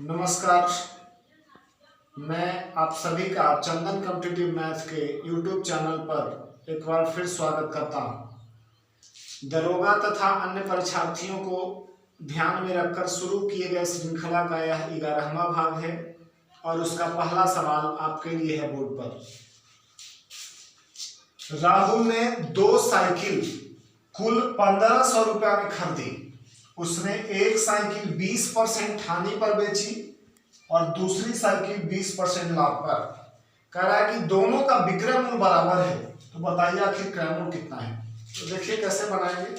नमस्कार। मैं आप सभी का चंदन कॉम्पिटिटिव मैथ के यूट्यूब चैनल पर एक बार फिर स्वागत करता हूं। दरोगा तथा अन्य परीक्षार्थियों को ध्यान में रखकर शुरू किए गए श्रृंखला का यह 11वां भाग है और उसका पहला सवाल आपके लिए है बोर्ड पर। राहुल ने 2 साइकिल कुल 1500 रुपया में खरीदी। उसने एक साइकिल 20% हानि पर बेची और दूसरी साइकिल 20% लाभ पर। कह रहा है कि दोनों का विक्रय मूल्य बराबर है, तो बताइए आखिर क्रय मूल्य कितना है। तो देखिए कैसे बनाएंगे।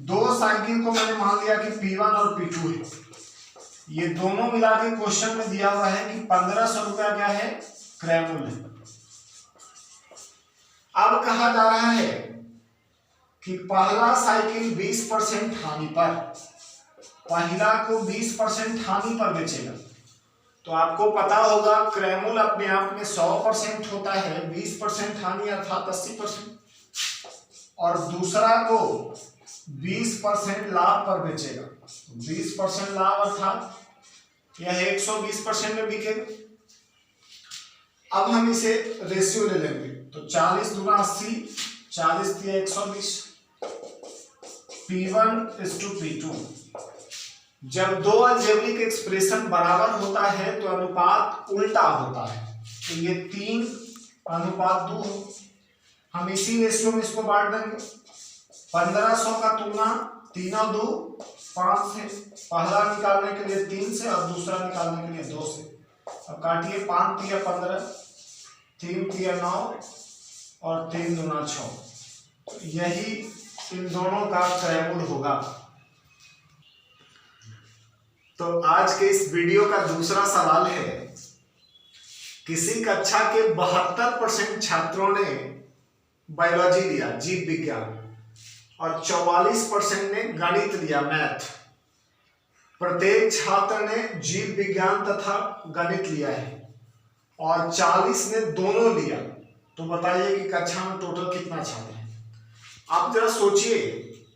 2 साइकिल को मैंने मान लिया कि P1 और P2 है। ये दोनों मिला के क्वेश्चन में दिया हुआ है कि 1500 रुपया क्या है, क्रय मूल्य। अब कहा जा रहा है कि पहला साइकिल 20% हानि पर, पहला को 20% हानि पर बेचेगा। तो आपको पता होगा क्रय मूल्य अपने आप में 100% होता है, 20% हानि अर्थात 80%, और दूसरा को 20% लाभ पर बेचेगा। 20% लाभ अर्थात यह 120% में बिकेगा। अब हम इसे रेशियो ले लेंगे, तो 40 दूना 80, 40 दिया 120, P1:P2। जब 2 अलजेब्रिक एक्सप्रेशन बराबर होता है तो अनुपात उल्टा होता है, तो ये 3:2 हो। हम इसी रेशियो में इसको बांट देंगे। 1500 का तुलना 3 और 2 5 से, पहला निकालने के लिए 3 से और दूसरा निकालने के लिए 2 से। अब काटिए, 5 तिया 15, 3 तिया 9 और 3 दूना 6। तो यही इन दोनों का क्रय मूल्य होगा। तो आज के इस वीडियो का दूसरा सवाल है, किसी कक्षा के 72% छात्रों ने बायोलॉजी लिया, जीव विज्ञान, और 44% ने गणित लिया, मैथ। प्रत्येक छात्र ने जीव विज्ञान तथा गणित लिया है और 40 ने दोनों लिया। तो बताइए कि कक्षा में टोटल कितना छात्र है। आप जरा सोचिए,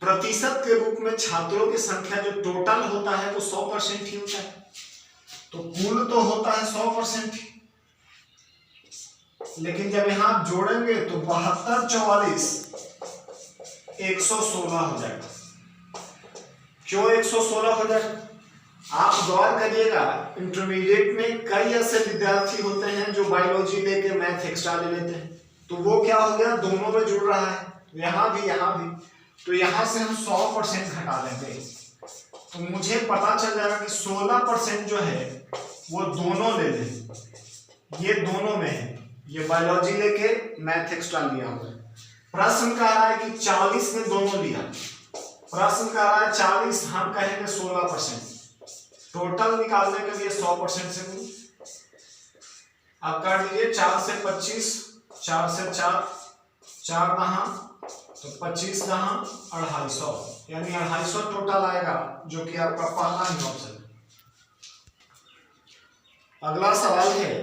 प्रतिशत के रूप में छात्रों की संख्या जो टोटल होता है वो 100% ही होता है, तो कुल तो होता है 100% ही। लेकिन जब यहां जोड़ेंगे तो 72 44 116 हो जाएगा। क्यों 116 हो जाएगा? आप गौर करिएगा, इंटरमीडिएट में कई ऐसे विद्यार्थी होते हैं जो बायोलॉजी लेके मैथ एक्स्ट्रा ले लेते हैं, तो वो क्या हो गया, दोनों में जुड़ रहा है, यहां भी। तो यहां से हम 100% घटा देंगे, तो मुझे पता चल जाएगा कि 16% जो है वो दोनों ले लें। ये दोनों में है, ये बायोलॉजी लेके मैथ एक्स्ट्रा लिया हुआ है। प्रश्न कह रहा है कि 40 ने दोनों लिया। प्रश्न कह रहा है 40, हम कहेंगे 16%। टोटल निकालने के लिए 100% से गुण। अब काट दीजिए, 4 से 25, 4 से 4, 4 कहाँ, तो 25 कहाँ, 250, यानी 250 टोटल आएगा, जो कि आपका पहला ही ऑप्शन है। अगला सवाल है,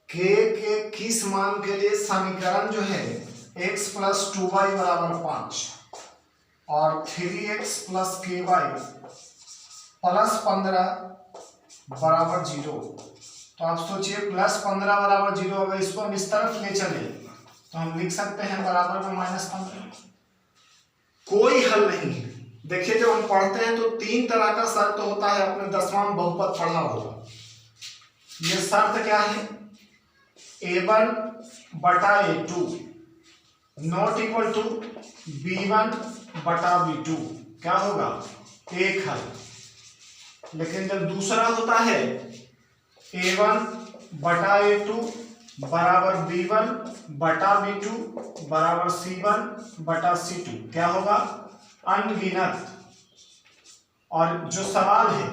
के किस मान के लिए समीकरण जो है x + 2y = 5 और 3x + ky + 15 = 0। तो आप सोचिए, +15 = 0, अगर इसको हम इस तरफ ले चले तो हम लिख सकते हैं बराबर में -15। कोई हल नहीं है। देखिए, जब हम पढ़ते हैं तो 3 तरह का शर्त होता है, अपने 10वां में बहुपद पढ़ा होगा। ये शर्त क्या है, a1/a2 ≠ b1/b2। क्या होगा, एक हल। लेकिन जब दूसरा होता है a1/a2 बराबर b1/b2 बराबर c1/c2, क्या होगा, अनगिनत। और जो सवाल है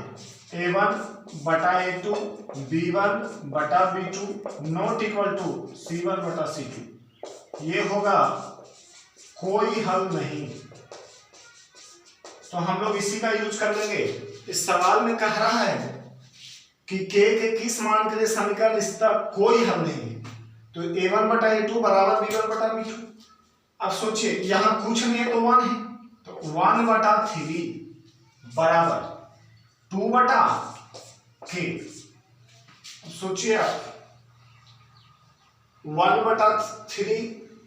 a1/a2 b1/b2 ≠ c1/c2, ये होगा कोई हल नहीं। तो हम लोग इसी का यूज कर लेंगे। इस सवाल में कह रहा है कि के किस मान के लिए समीकरण, इसका कोई हल नहीं है। तो a1/a2 बराबर b1/b2। अब सोचिए, यहां कुछ नहीं है तो 1 है, तो 1/3 बराबर 2/k। सोचिए आप 1/3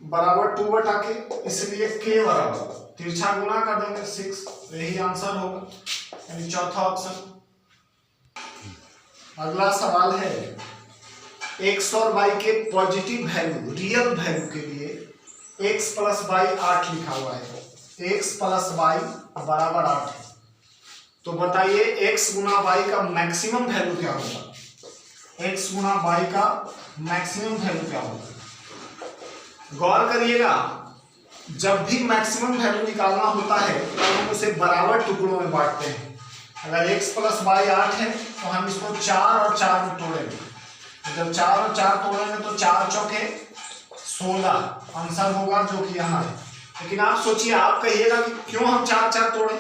बराबर 2/k, इसलिए k बराबर तिरछा गुना कर देंगे 6, यही आंसर होगा, यानी चौथा ऑप्शन। अगला सवाल है x और y के पॉजिटिव वैल्यू रियल वैल्यू के लिए x प्लस वाई 8 लिखा हुआ है, x प्लस वाई बराबर 8 है। तो बताइए x गुना वाई का मैक्सिमम वैल्यू क्या होगा, x गुना वाई का मैक्सिमम वैल्यू क्या होगा। गौर करिएगा, जब भी मैक्सिमम वैल्यू निकालना होता है तो हम उसे बराबर टुकड़ों में बांटते हैं। अगर x प्लस वाई 8 है तो हम इसको 4 और 4 में तोड़ेंगे, जब 4 और 4 तोड़ेंगे तो 4 चौके 16 आंसर होगा, जो कि यहाँ है। लेकिन आप सोचिए, आप कहिएगा कि क्यों हम 4 तोड़े,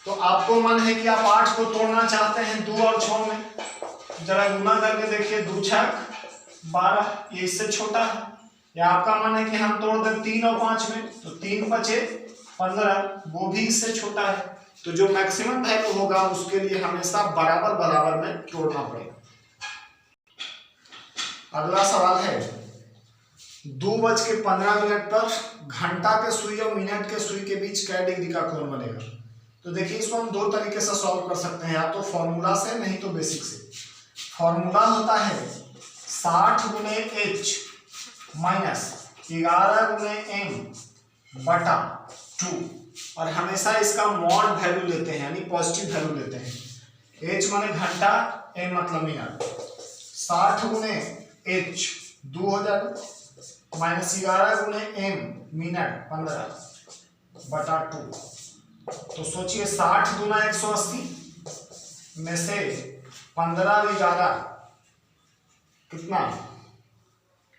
तो आपको मन है कि आप 8 को तोड़ना चाहते हैं 2 और 6 में, जरा गुना करके देखिए, 2 6 12, ये इससे छोटा है। या आपका मन है कि हम तोड़ दें 3 और 5 में, तो 3 बचे 15, वो भी इससे छोटा है। तो जो मैक्सिमम वैल्यू होगा उसके लिए हमेशा बराबर बराबर में तोड़ना पड़ेगा। अगला सवाल है 2:15 पर घंटा के सुई और मिनट के सुई के बीच कै डिग्री का कोण बनेगा। तो देखिए, इसको हम 2 तरीके से सॉल्व कर सकते हैं, या तो फॉर्मूला से, नहीं तो बेसिक से। फॉर्मूला होता है 60 गुने h माइनस 11 गुने m बटा 2, और हमेशा इसका मॉड वैल्यू लेते हैं, यानी पॉजिटिव वैल्यू लेते हैं। h माने घंटा, m मतलब मिनट। 60 गुने h 2 हो जाएगा, माइनस 11 गुने m मिनट 15 बटा 2। तो सोचिए 60 गुना 180 में से 15 और 11 कितना,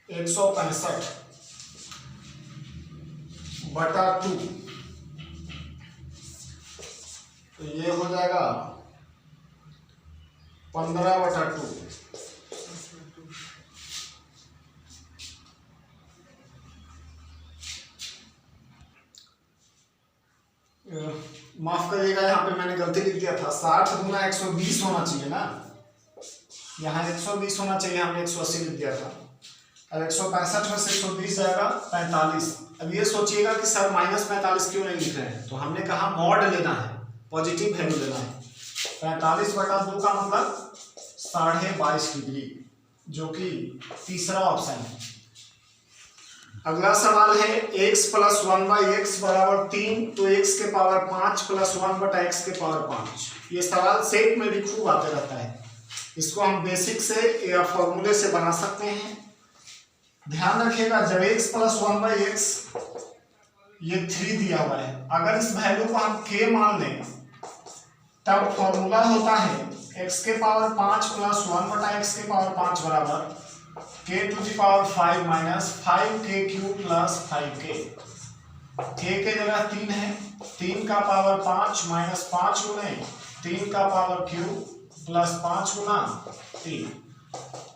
165 बटा 2, तो ये हो जाएगा 15/2। माफ करिएगा, यहाँ पे मैंने गलती लिख दिया था, 60 गुना 120 होना चाहिए ना, यहाँ 120 होना चाहिए, हमने 180 लिख दिया था। अब 165 में से 120 जाएगा 45। अब ये सोचिएगा कि सर -45 क्यों नहीं लिख रहे हैं, तो हमने कहा मॉड लेना है, पॉजिटिव वैल्यू लेना है। 45/2 का मतलब 22.5 डिग्री, जो कि तीसरा ऑप्शन है। अगला सवाल है x प्लस 1/x बराबर 3, तो x के पावर 5 प्लस 1/x के पावर 5। ये सवाल सेट में भी खूब आते रहता है, इसको हम बेसिक से या फॉर्मूले से बना सकते हैं। ध्यान रखिएगा, जब x प्लस 1/x ये 3 दिया हुआ है, अगर इस वैल्यू को हम k मान लें तब फॉर्मूला होता है x के पावर 5 प्लस 1/x के पावर 5 बराबर k to the power 5 minus 5k³ plus 5k। k के जगह 3 है, 3 का पावर 5 माइनस 5 गुने 3 का पावर क्यूब प्लस 5 गुना 3।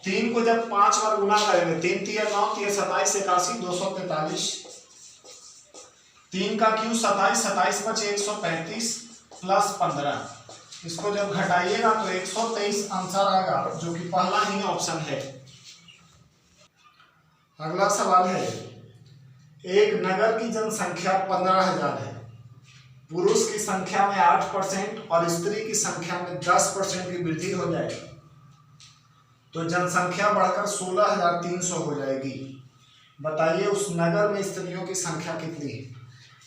3 को जब 5 बार गुना करेंगे, 3 3 9 3 27 81 243, 3 का क्यूब 27 27 बचे 135 प्लस 15, इसको जब घटाइएगा तो 123 आंसर आएगा, जो कि पहला ही ऑप्शन है। अगला सवाल है, एक नगर की जनसंख्या 15,000 है, पुरुष की संख्या में 8% और स्त्री की संख्या में 10% की वृद्धि हो जाएगी, तो जनसंख्या बढ़कर 16,300 हो जाएगी। बताइए उस नगर में स्त्रियों की संख्या कितनी है।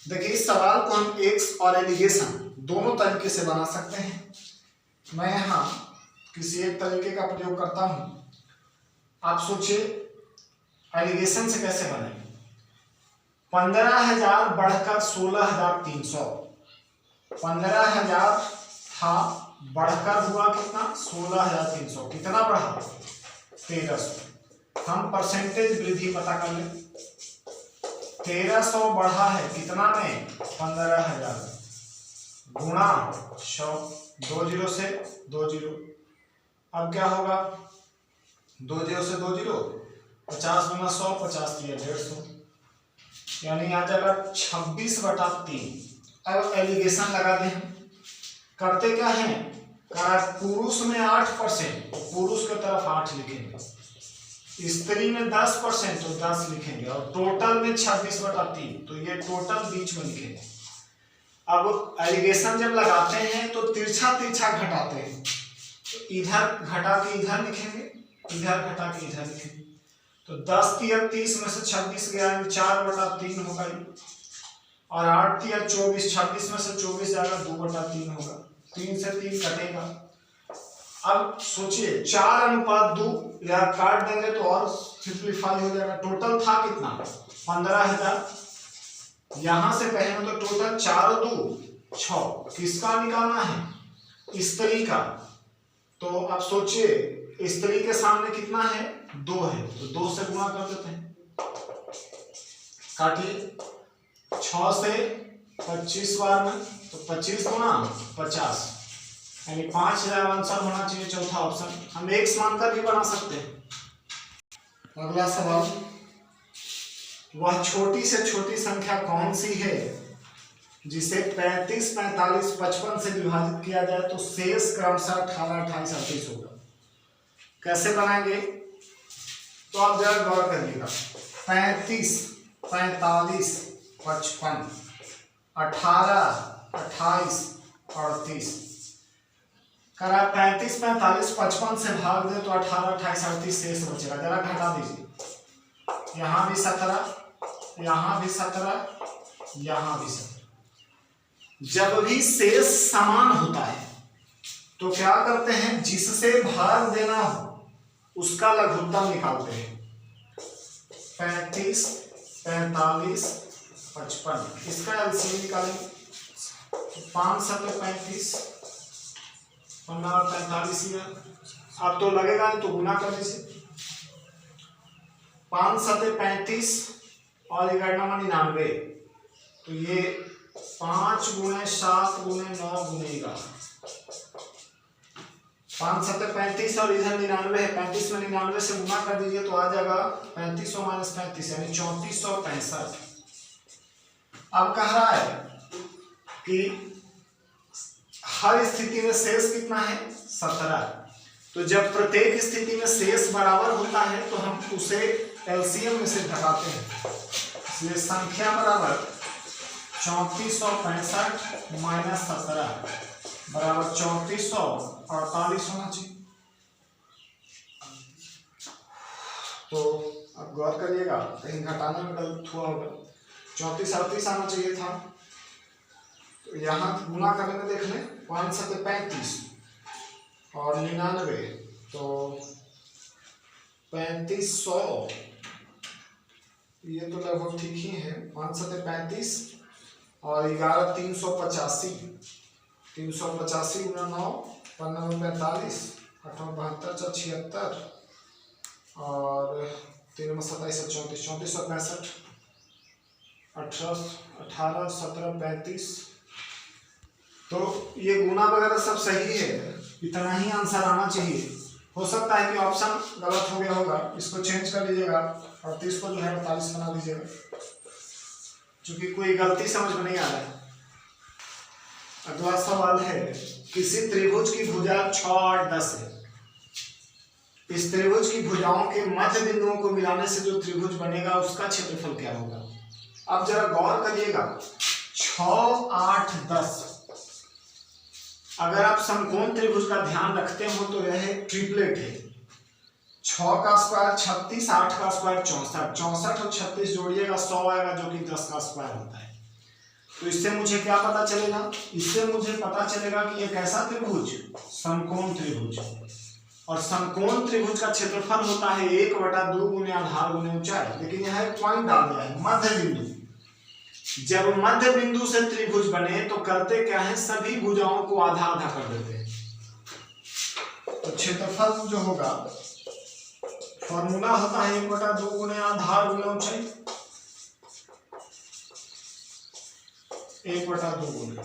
देखिए, इस सवाल को हम एक्स और एलिगेशन दोनों तरीके से बना सकते हैं। मैं यहाँ किसी एक तरीके का प्रयोग करता हूँ, आप सोचिए एलिगेशन से कैसे बनेगा। 15,000 बढ़कर 16,300, 15,000 था बढ़कर हुआ कितना, 16,300, कितना बढ़ा, 1300। हम परसेंटेज वृद्धि पता कर लें, 1300 बढ़ा है कितना में, 15,000 गुणा 100, 2 0 से 2 0। अब क्या होगा, 2 0 से 2 0, 50 गुना 100, 50 3 150, यानी आ जाएगा 26/3। अब एलिगेशन लगा दें, करते क्या है, पुरुष में 8%, तो पुरुष की तरफ 8 लिखेंगे, स्त्री में 10% तो 10 लिखेंगे, और टोटल में 26/3, तो ये टोटल बीच में लिखेंगे। अब एलिगेशन जब लगाते हैं तो तिरछा तिरछा घटाते हैं, तो इधर घटा के इधर लिखेंगे, इधर घटा के इधर लिखेंगे, तो 10 तिया 30 में से 26 गया, 4/3 होगा, और 8 तिया 24, 26 में से 24 जाएगा, 2/3 होगा, 3 से 3 कटेगा। अब सोचिए 4:2, या काट देंगे तो और सिंप्लीफाई हो जाएगा। टोटल था कितना, 15,000, यहां से कहेंगे तो टोटल 4 और 2 6, किसका निकालना है, स्त्री का। तो अब सोचिए स्त्री के सामने कितना है, 2 है, तो 2 से गुणा कर देते हैं, काटिए, 6 से 25 बार में, तो 25 गुना 50, यानी 5000 आंसर होना चाहिए चौथा ऑप्शन। हम x मानकर भी बना सकते हैं। अगला सवाल, वह छोटी से छोटी संख्या कौन सी है जिसे 35, 45, 55 से विभाजित किया जाए तो शेष क्रमशः 18, 28, 38 होगा। कैसे बनाएंगे, तो आप जरा गौर करिएगा, 35, 45, 55, 18, 28, 38, करा 35, 45, 55 से भाग दे तो 18, 28, 38 शेष बचेगा। जरा घटा दीजिए, यहाँ भी 17, यहाँ भी 17, यहाँ भी 17। जब भी शेष समान होता है तो क्या करते हैं, जिससे भाग देना हो उसका लघुत्तम निकालते हैं। 35, 45, 55, इसका एलसीएम निकालेंगे, 5 7 35, 15 और 45 ही है। अब तो लगेगा तो गुना कर दीजिए, 5 7 35 और 99, तो ये 5 × 7 × 9 × 11, 5 7 35 और इधर 99 है, 35 में 99 से गुना कर दीजिए तो आ जाएगा 3500 - 35 यानी 3465। अब कह रहा है कि हर स्थिति में शेष कितना है, 17। तो जब प्रत्येक स्थिति में शेष बराबर होता है तो हम उसे एलसीएम में से घटाते हैं, इसलिए संख्या बराबर 3465 - 17 बराबर 3448 होना चाहिए। तो अब गौर करिएगा, कहीं घटाने में गलत हुआ होगा, 3438 आना चाहिए था, तो यहाँ गुना करने में देख लें, 5 7 35 और 99, तो 3500, ये तो लगभग ठीक ही है, 5 7 35 और 11 385, 385 × 9 95 45 8 72 76 और 3 27 34 3465 18 17 35। तो ये गुना वगैरह सब सही है, इतना ही आंसर आना चाहिए। हो सकता है कि ऑप्शन गलत हो गया होगा, इसको चेंज कर लीजिएगा, 38 को जो है 48 बना दीजिएगा, क्योंकि कोई गलती समझ में नहीं आ रहा है। अगला सवाल है, किसी त्रिभुज की भुजा 6 8 10 है, इस त्रिभुज की भुजाओं के मध्य बिंदुओं को मिलाने से जो त्रिभुज बनेगा उसका क्षेत्रफल क्या होगा। अब जरा गौर करिएगा, 6 8 10, अगर आप समकोण त्रिभुज का ध्यान रखते हो तो यह ट्रिपलेट है, 6 का स्क्वायर 36, 8 का स्क्वायर 64, 64 और 36 जोड़िएगा 100 आएगा, जो कि 10 का स्क्वायर होता है। तो इससे मुझे क्या पता चलेगा, इससे मुझे पता चलेगा कि एक ऐसा त्रिभुज समकोण त्रिभुज, और समकोण त्रिभुज का क्षेत्रफल होता है 1/2 गुने आधार गुने ऊंचाई। लेकिन यहाँ एक पॉइंट डाल दिया है, मध्य बिंदु। जब मध्य बिंदु से त्रिभुज बने तो करते क्या है, सभी भुजाओं को आधा आधा कर देते हैं। तो क्षेत्रफल जो होगा, फॉर्मूला होता है 1/2 गुने आधार गुने ऊंचाई, 1/2 गुने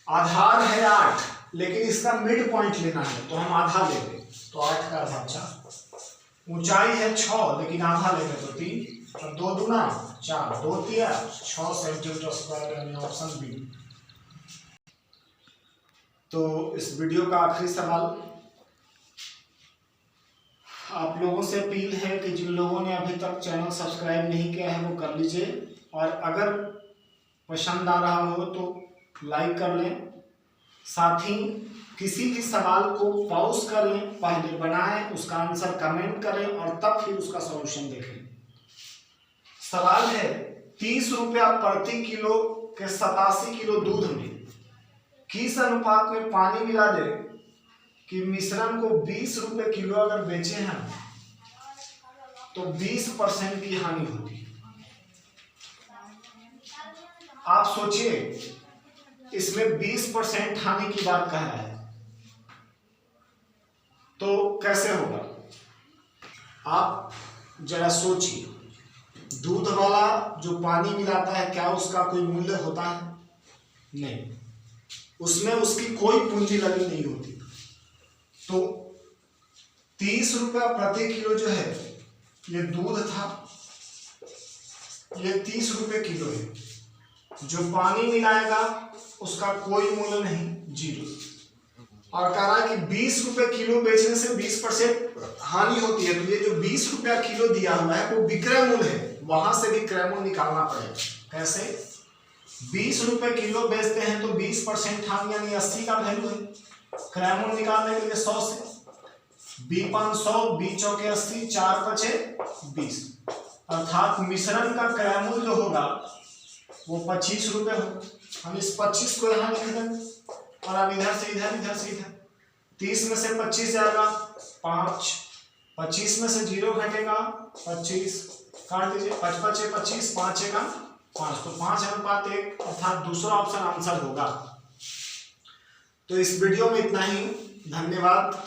आधार है 8, लेकिन इसका मिड पॉइंट लेना है तो हम आधा लेंगे, तो 8 का आधा 4। ऊंचाई है 6, लेकिन आधा लेंगे तो 3, और 2 दूना 4, 2 तिया 6 सेंटीमीटर स्क्वायर, यानी ऑप्शन बी। तो इस वीडियो का आखिरी सवाल, आप लोगों से अपील है कि जिन लोगों ने अभी तक चैनल सब्सक्राइब नहीं किया है वो कर लीजिए, और अगर पसंद आ रहा हो तो लाइक कर लें। साथ ही किसी भी सवाल को पॉज कर लें, पहले बनाएं, उसका आंसर कमेंट करें और तब फिर उसका सॉल्यूशन देखें। सवाल है 30 रुपया प्रति किलो के 87 किलो दूध में किस अनुपात में पानी मिला दे कि मिश्रण को 20 रुपये किलो अगर बेचे हैं तो 20% की हानि होती है। आप सोचिए, इसमें 20% हानि की बात कह रहा है तो कैसे होगा? आप जरा सोचिए, दूध वाला जो पानी मिलाता है क्या उसका कोई मूल्य होता है? नहीं, उसमें उसकी कोई पूंजी लगी नहीं होती। तो 30 रुपया प्रति किलो जो है ये दूध था, ये 30 रुपये किलो है। जो पानी मिलाएगा उसका कोई मूल्य नहीं, जीरो। और कह रहा है कि 20 रुपये किलो बेचने से 20% हानि होती है। तो ये जो 20 रुपया किलो दिया हुआ है वो विक्रय मूल्य है, वहां से भी क्रय मूल्य निकालना पड़ेगा। कैसे? 20 रुपये किलो बेचते हैं तो 20% हानि यानी 80 का वैल्यू है। क्रय मूल्य निकालने के लिए 100 से बी 500 बी चौके 80 4 पचे 20, अर्थात मिश्रण का क्रय मूल्य जो होगा वो 25 रुपये हो। हम इस 25 को यहाँ लिख देंगे और अब इधर से इधर, इधर से इधर। 30 में से 25 जाएगा 5, 25 में से 0 घटेगा 25, काट दीजिए 5 पचे 25, 5 का 5, तो 5:1, अर्थात दूसरा ऑप्शन आंसर होगा। तो इस वीडियो में इतना ही, धन्यवाद।